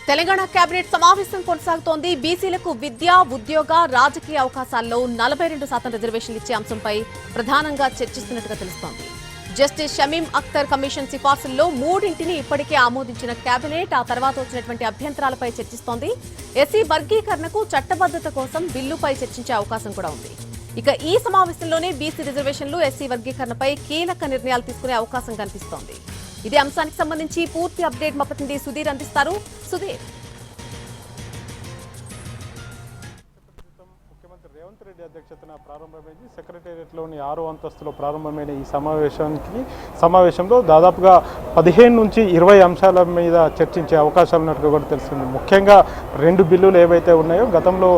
Telangana cabinet సమావేశం కొనసాగుతోంది. బీసీలకు విద్య, ఉద్యోగ, రాజకీయ అవకాశాల్లో 42% రిజర్వేషన్లు ఇచ్చే అంశంపై ప్రధానంగా చర్చిస్తున్నట్టుగా తెలుస్తోంది. జస్టిస్ షమీం అఖ్తర్ కమిషన్ సిఫార్సుల్లో 3ంటిని ఇప్పటికే ఆమోదించిన కేబినెట్ ఆ తర్వాత వచ్చినటువంటి అభ్యంతరాలపై చర్చిస్తోంది. ఎస్సీ వర్గీకరణకు చట్టబద్ధత కోసం బిల్లుపై చర్చించే అవకాశం కూడా ఉంది. ఇక ఈ సమావేశంలోనే బీసీ రిజర్వేషన్లు, ఎస్సీ వర్గీకరణపై కీలక నిర్ణయాలు తీసుకునే అవకాశం కనిపిస్తోంది. ఇదే అంశానికి సంబంధించి పూర్తి అప్డేట్ మా ప్రతినిధి సుధీర్ అందిస్తారు. సుధీర్, ముఖ్యమంత్రి రేవంత్ రెడ్డి అధ్యక్షతన ప్రారంభమైంది. సెక్రటేరియట్లోని 6వ అంతస్తులో ప్రారంభమైన ఈ సమావేశంలో దాదాపుగా 15 నుంచి 20 అంశాల మీద చర్చించే అవకాశాలు ఉన్నట్టుగా కూడా తెలుస్తుంది. ముఖ్యంగా 2 బిల్లులు ఏవైతే ఉన్నాయో గతంలో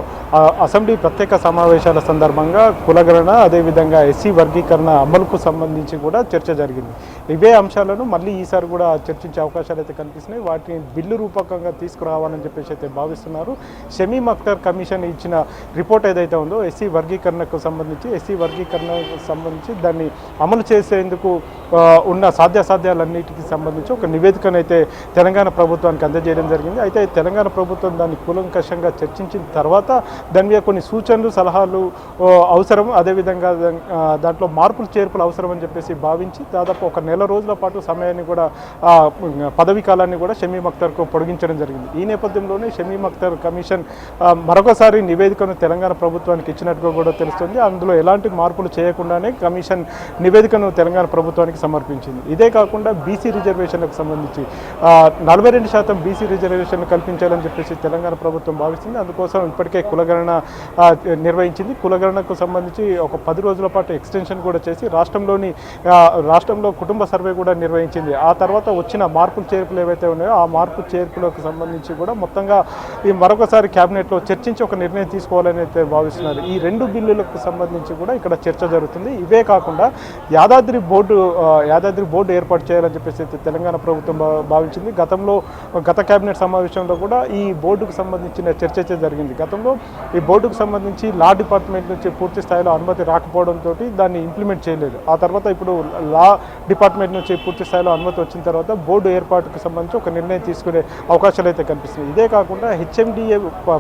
అసెంబ్లీ ప్రత్యేక సమావేశాల సందర్భంగా కులగణన, అదేవిధంగా ఎస్సీ వర్గీకరణ అమలుకు సంబంధించి కూడా చర్చ జరిగింది. ఇవే అంశాలను మళ్ళీ ఈసారి కూడా చర్చించే అవకాశాలు అయితే కనిపిస్తున్నాయి. వాటిని బిల్లు రూపకంగా తీసుకురావాలని చెప్పేసి అయితే భావిస్తున్నారు. షమీం అఖ్తర్ కమిషన్ ఇచ్చిన రిపోర్ట్ ఏదైతే ఉందో ఎస్సీ వర్గీకరణకు సంబంధించి దాన్ని అమలు చేసేందుకు ఉన్న సాధ్యాసాధ్యాలన్నిటికీ సంబంధించి ఒక నివేదికనైతే తెలంగాణ ప్రభుత్వానికి అందజేయడం జరిగింది. అయితే తెలంగాణ ప్రభుత్వం దాన్ని కూలంకషంగా చర్చించిన తర్వాత దాని మీద కొన్ని సూచనలు, సలహాలు అవసరం, అదేవిధంగా దాంట్లో మార్పులు చేర్పులు అవసరం అని చెప్పేసి భావించి దాదాపు ఒక నెల రోజుల పాటు సమయాన్ని కూడా పదవీ కాలాన్ని కూడా షమీం అఖ్తర్కు పొడిగించడం జరిగింది. ఈ నేపథ్యంలోనే షమీం అఖ్తర్ కమిషన్ మరొకసారి నివేదికను తెలంగాణ ప్రభుత్వానికి ఇచ్చినట్టుగా కూడా తెలుస్తుంది. అందులో ఎలాంటి మార్పులు చేయకుండానే కమిషన్ నివేదికను తెలంగాణ ప్రభుత్వానికి సమర్పించింది. ఇదే కాకుండా బీసీ రిజర్వేషన్లకు సంబంధించి 42% బీసీ రిజర్వేషన్లు కల్పించాలని చెప్పేసి తెలంగాణ ప్రభుత్వం భావిస్తుంది. అందుకోసం ఇప్పటికే కులగణన నిర్వహించింది. కులగణనకు సంబంధించి ఒక 10 రోజుల పాటు ఎక్స్టెన్షన్ కూడా చేసి రాష్ట్రంలో కుటుంబ సర్వే కూడా నిర్వహించింది. ఆ తర్వాత వచ్చిన మార్పులు చేర్పులు ఏవైతే ఉన్నాయో ఆ మార్పు చేర్పులకు సంబంధించి కూడా మొత్తంగా ఈ మరొకసారి కేబినెట్లో చర్చించి ఒక నిర్ణయం తీసుకోవాలని అయితే భావిస్తున్నారు. ఈ 2 బిల్లులకు సంబంధించి కూడా ఇక్కడ చర్చ జరుగుతుంది. ఇవే కాకుండా యాదాద్రి బోర్డు ఏర్పాటు చేయాలని చెప్పేసి తెలంగాణ ప్రభుత్వం భావించింది. గత కేబినెట్ సమావేశంలో కూడా ఈ బోర్డుకు సంబంధించిన చర్చ అయితే జరిగింది. గతంలో ఈ బోర్డుకు సంబంధించి లా డిపార్ట్మెంట్ నుంచి పూర్తి స్థాయిలో అనుమతి రాకపోవడంతో దాన్ని ఇంప్లిమెంట్ చేయలేదు. ఆ తర్వాత ఇప్పుడు లా డిపార్ట్మెంట్ నుంచి పూర్తి స్థాయిలో అనుమతి వచ్చిన తర్వాత బోర్డు ఏర్పాటుకు సంబంధించి ఒక నిర్ణయం తీసుకునే అవకాశాలు అయితే కనిపిస్తున్నాయి. ఇదే కాకుండా హెచ్ఎండిఏ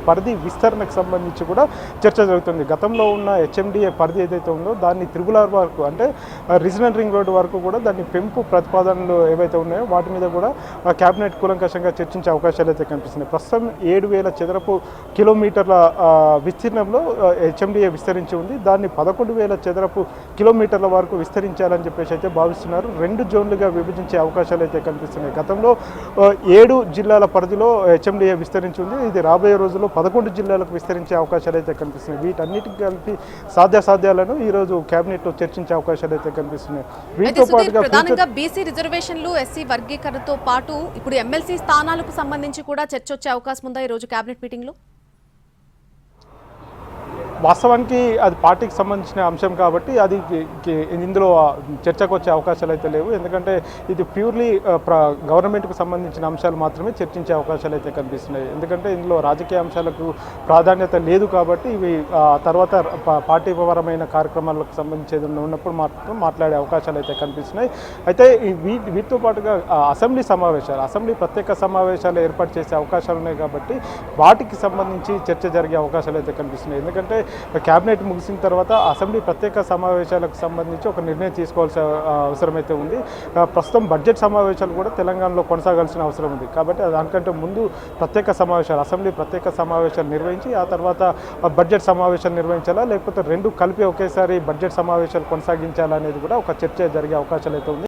పరిధి విస్తరణకు సంబంధించి కూడా చర్చ జరుగుతుంది. గతంలో ఉన్న హెచ్ఎండిఏ పరిధి ఏదైతే ఉందో దాన్ని త్రిబుల్ వరకు, అంటే రీజనల్ రింగ్ రోడ్డు వరకు కూడా దాన్ని పెంపు ప్రతిపాదనలు ఏవైతే ఉన్నాయో వాటి మీద కూడా కేబినెట్ కూలంకషంగా చర్చించే అవకాశాలు అయితే కనిపిస్తున్నాయి. ప్రస్తుతం 7,000 చదరపు కిలోమీటర్ల విస్తీర్ణంలో హెచ్ఎండిఏ విస్తరించి ఉంది. దాన్ని 11,000 చదరపు కిలోమీటర్ల వరకు విస్తరించాలని చెప్పేసి అయితే భావిస్తున్నారు. 2 జోన్లుగా విభజించే అవకాశాలు అయితే కనిపిస్తున్నాయి. గతంలో 7 జిల్లాల పరిధిలో హెచ్ఎండిఏ విస్తరించి ఉంది. ఇది రాబోయే రోజుల్లో 11 జిల్లాలకు విస్తరించే అవకాశాలు అయితే కనిపిస్తున్నాయి. వీటన్నిటికి కలిపి సాధ్యాసాధ్యాలను ఈరోజు కేబినెట్లో చర్చించే అవకాశాలు అయితే కనిపిస్తున్నాయి. వీటితో పాటుగా ప్రధానంగా బీసీ రిజర్వేషన్లు, ఎస్సీ వర్గీకరణతో పాటు ఇప్పుడు ఎమ్మెల్సీ స్థానాలకు సంబంధించి కూడా చర్చ వచ్చే అవకాశం ఉందా ఈ రోజు కేబినెట్ మీటింగ్ లో? వాస్తవానికి అది పార్టీకి సంబంధించిన అంశం కాబట్టి అది ఇందులో చర్చకు వచ్చే అవకాశాలు అయితే లేవు. ఎందుకంటే ఇది ప్యూర్లీ గవర్నమెంట్కు సంబంధించిన అంశాలు మాత్రమే చర్చించే అవకాశాలు అయితే కనిపిస్తున్నాయి. ఎందుకంటే ఇందులో రాజకీయ అంశాలకు ప్రాధాన్యత లేదు కాబట్టి ఇవి తర్వాత పార్టీపరమైన కార్యక్రమాలకు సంబంధించి ఉన్నప్పుడు మాత్రం మాట్లాడే అవకాశాలు అయితే కనిపిస్తున్నాయి. అయితే వీటితో పాటుగా అసెంబ్లీ ప్రత్యేక సమావేశాలు ఏర్పాటు చేసే అవకాశాలు ఉన్నాయి కాబట్టి వాటికి సంబంధించి చర్చ జరిగే అవకాశాలు అయితే కనిపిస్తున్నాయి. ఎందుకంటే కేబినెట్ ముగిసిన తర్వాత అసెంబ్లీ ప్రత్యేక సమావేశాలకు సంబంధించి ఒక నిర్ణయం తీసుకోవాల్సిన అవసరం అయితే ఉంది. ప్రస్తుతం బడ్జెట్ సమావేశాలు కూడా తెలంగాణలో కొనసాగాల్సిన అవసరం ఉంది. కాబట్టి దానికంటే ముందు అసెంబ్లీ ప్రత్యేక సమావేశాలు నిర్వహించి ఆ తర్వాత బడ్జెట్ సమావేశాలు నిర్వహించాలా, లేకపోతే 2 కలిపి ఒకేసారి బడ్జెట్ సమావేశాలు కొనసాగించాలా అనేది కూడా ఒక చర్చ జరిగే అవకాశాలు అయితే ఉంది.